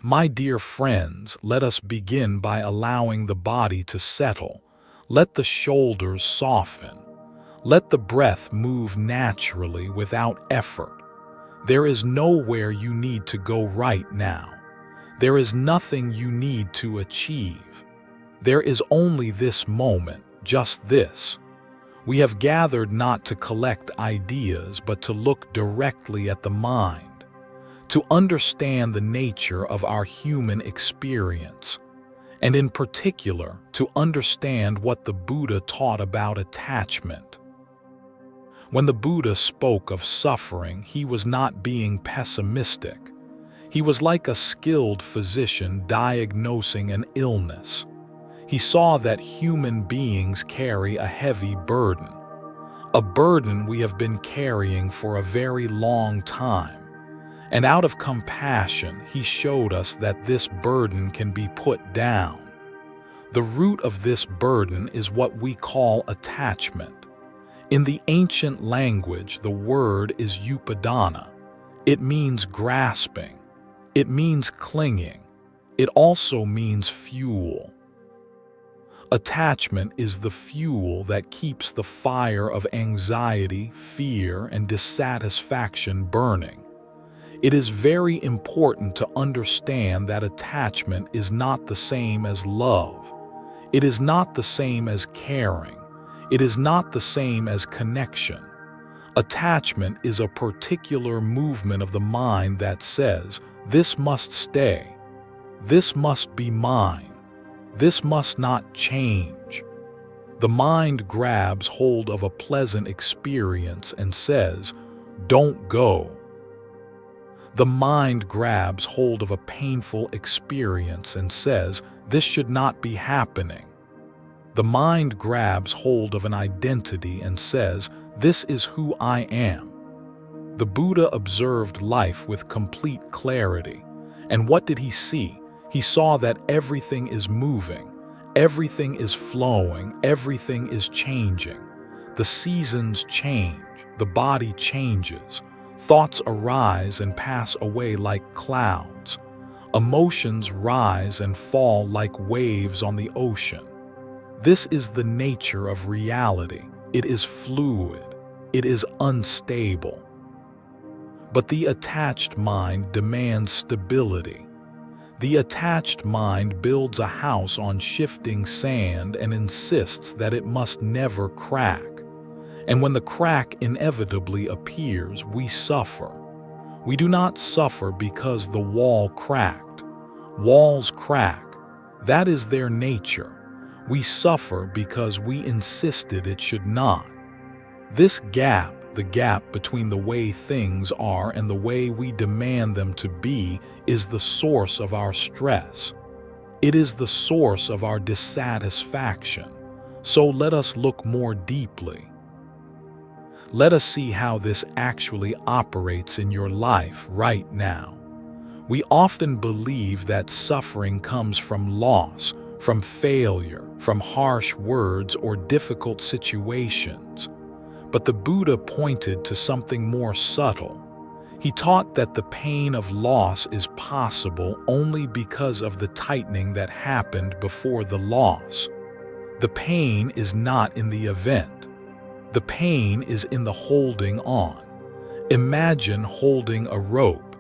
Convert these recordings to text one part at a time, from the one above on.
My dear friends, let us begin by allowing the body to settle. Let the shoulders soften. Let the breath move naturally without effort. There is nowhere you need to go right now. There is nothing you need to achieve. There is only this moment, just this. We have gathered not to collect ideas, but to look directly at the mind, to understand the nature of our human experience, and in particular, to understand what the Buddha taught about attachment. When the Buddha spoke of suffering, he was not being pessimistic. He was like a skilled physician diagnosing an illness. He saw that human beings carry a heavy burden, a burden we have been carrying for a very long time. And out of compassion, he showed us that this burden can be put down. The root of this burden is what we call attachment. In the ancient language, the word is Upādāna. It means grasping. It means clinging. It also means fuel. Attachment is the fuel that keeps the fire of anxiety, fear, and dissatisfaction burning. It is very important to understand that attachment is not the same as love. It is not the same as caring. It is not the same as connection. Attachment is a particular movement of the mind that says, "This must stay. This must be mine. This must not change." The mind grabs hold of a pleasant experience and says, "Don't go." The mind grabs hold of a painful experience and says, "This should not be happening." The mind grabs hold of an identity and says, "This is who I am." The Buddha observed life with complete clarity. And what did he see? He saw that everything is moving, everything is flowing, everything is changing. The seasons change, the body changes, thoughts arise and pass away like clouds. Emotions rise and fall like waves on the ocean. This is the nature of reality. It is fluid. It is unstable. But the attached mind demands stability. The attached mind builds a house on shifting sand and insists that it must never crack. And when the crack inevitably appears, we suffer. We do not suffer because the wall cracked. Walls crack. That is their nature. We suffer because we insisted it should not. This gap, the gap between the way things are and the way we demand them to be, is the source of our stress. It is the source of our dissatisfaction. So let us look more deeply. Let us see how this actually operates in your life right now. We often believe that suffering comes from loss, from failure, from harsh words or difficult situations. But the Buddha pointed to something more subtle. He taught that the pain of loss is possible only because of the tightening that happened before the loss. The pain is not in the event. The pain is in the holding on. Imagine holding a rope.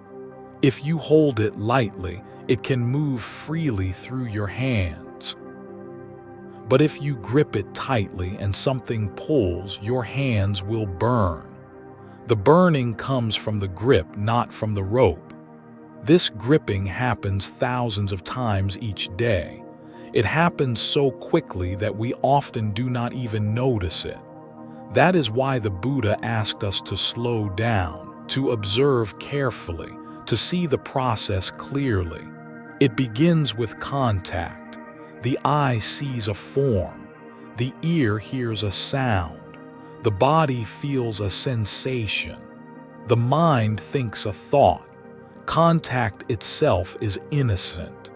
If you hold it lightly, it can move freely through your hands. But if you grip it tightly and something pulls, your hands will burn. The burning comes from the grip, not from the rope. This gripping happens thousands of times each day. It happens so quickly that we often do not even notice it. That is why the Buddha asked us to slow down, to observe carefully, to see the process clearly. It begins with contact. The eye sees a form. The ear hears a sound. The body feels a sensation. The mind thinks a thought. Contact itself is innocent.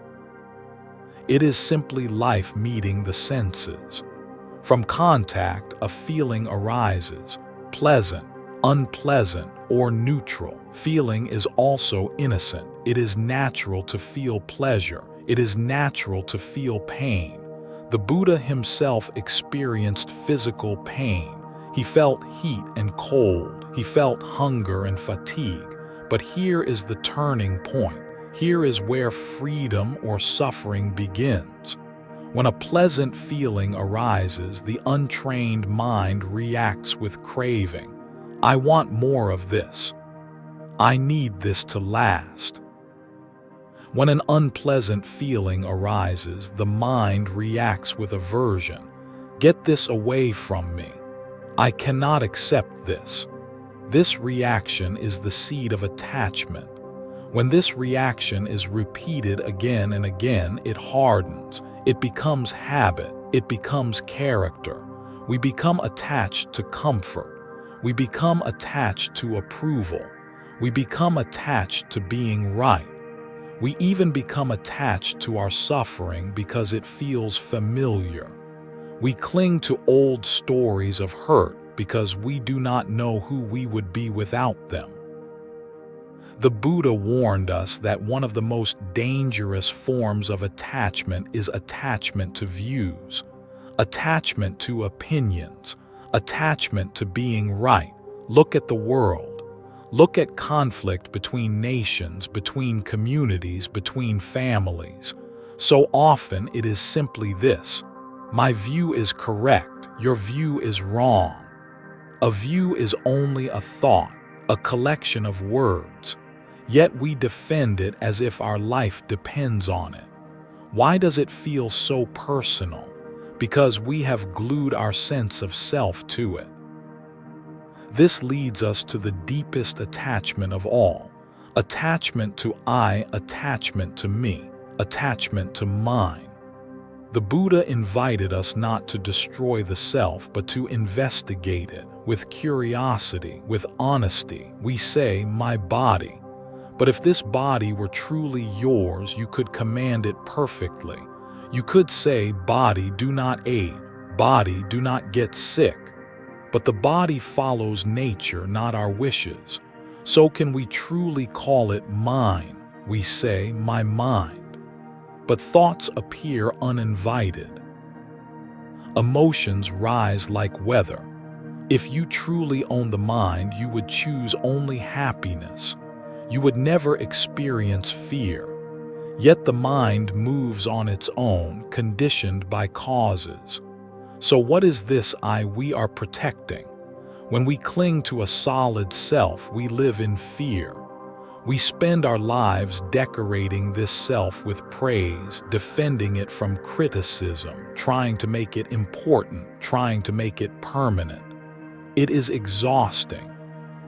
It is simply life meeting the senses. From contact, a feeling arises, pleasant, unpleasant, or neutral. Feeling is also innocent. It is natural to feel pleasure. It is natural to feel pain. The Buddha himself experienced physical pain. He felt heat and cold. He felt hunger and fatigue. But here is the turning point. Here is where freedom or suffering begins. When a pleasant feeling arises, the untrained mind reacts with craving. I want more of this. I need this to last. When an unpleasant feeling arises, the mind reacts with aversion. Get this away from me. I cannot accept this. This reaction is the seed of attachment. When this reaction is repeated again and again, it hardens. It becomes habit. It becomes character. We become attached to comfort. We become attached to approval. We become attached to being right. We even become attached to our suffering because it feels familiar. We cling to old stories of hurt because we do not know who we would be without them. The Buddha warned us that one of the most dangerous forms of attachment is attachment to views, attachment to opinions, attachment to being right. Look at the world. Look at conflict between nations, between communities, between families. So often it is simply this: my view is correct, your view is wrong. A view is only a thought, a collection of words. Yet we defend it as if our life depends on it. Why does it feel so personal? Because we have glued our sense of self to it. This leads us to the deepest attachment of all. Attachment to I, attachment to me, attachment to mine. The Buddha invited us not to destroy the self, but to investigate it with curiosity, with honesty. We say, my body. But if this body were truly yours, you could command it perfectly. You could say, body, do not age, body, do not get sick. But the body follows nature, not our wishes. So can we truly call it mine? We say, my mind. But thoughts appear uninvited. Emotions rise like weather. If you truly own the mind, you would choose only happiness. You would never experience fear. Yet the mind moves on its own, conditioned by causes. So what is this I we are protecting? When we cling to a solid self, we live in fear. We spend our lives decorating this self with praise, defending it from criticism, trying to make it important, trying to make it permanent. It is exhausting.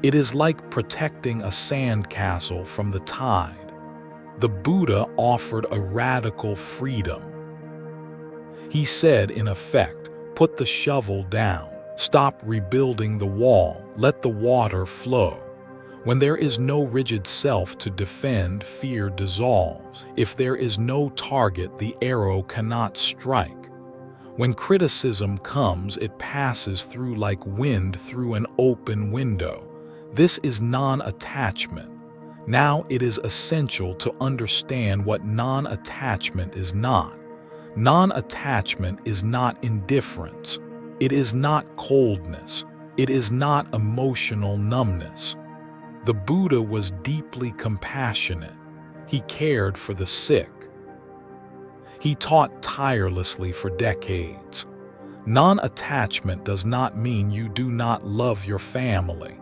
It is like protecting a sandcastle from the tide. The Buddha offered a radical freedom. He said, in effect, put the shovel down, stop rebuilding the wall, let the water flow. When there is no rigid self to defend, fear dissolves. If there is no target, the arrow cannot strike. When criticism comes, it passes through like wind through an open window. This is non-attachment. Now it is essential to understand what non-attachment is not. Non-attachment is not indifference. It is not coldness. It is not emotional numbness. The Buddha was deeply compassionate. He cared for the sick. He taught tirelessly for decades. Non-attachment does not mean you do not love your family.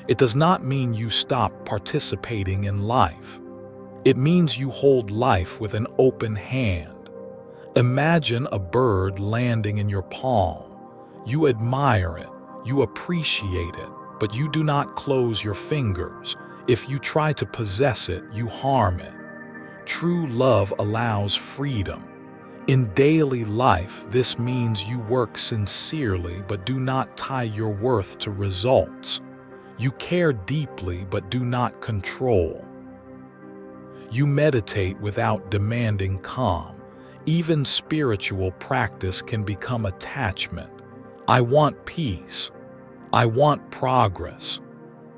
It does not mean you stop participating in life. It means you hold life with an open hand. Imagine a bird landing in your palm. You admire it, you appreciate it, but you do not close your fingers. If you try to possess it, you harm it. True love allows freedom. In daily life, this means you work sincerely but do not tie your worth to results. You care deeply but do not control. You meditate without demanding calm. Even spiritual practice can become attachment. I want peace. I want progress.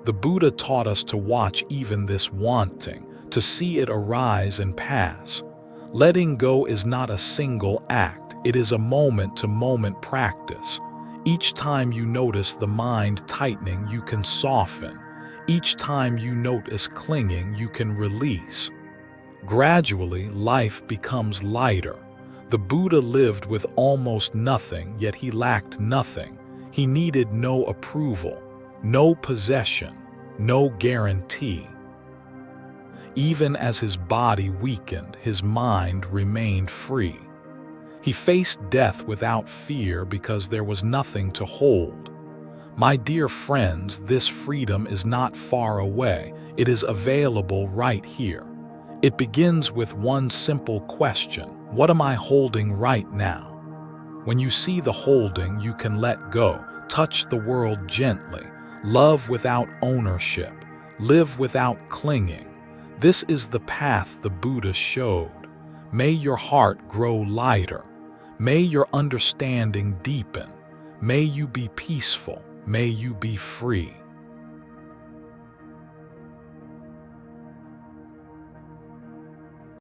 The Buddha taught us to watch even this wanting, to see it arise and pass. Letting go is not a single act, it is a moment-to-moment practice. Each time you notice the mind tightening, you can soften. Each time you notice clinging, you can release. Gradually, life becomes lighter. The Buddha lived with almost nothing, yet he lacked nothing. He needed no approval, no possession, no guarantee. Even as his body weakened, his mind remained free. He faced death without fear because there was nothing to hold. My dear friends, this freedom is not far away. It is available right here. It begins with one simple question: what am I holding right now? When you see the holding, you can let go, touch the world gently, love without ownership, live without clinging. This is the path the Buddha showed. May your heart grow lighter. May your understanding deepen. May you be peaceful. May you be free.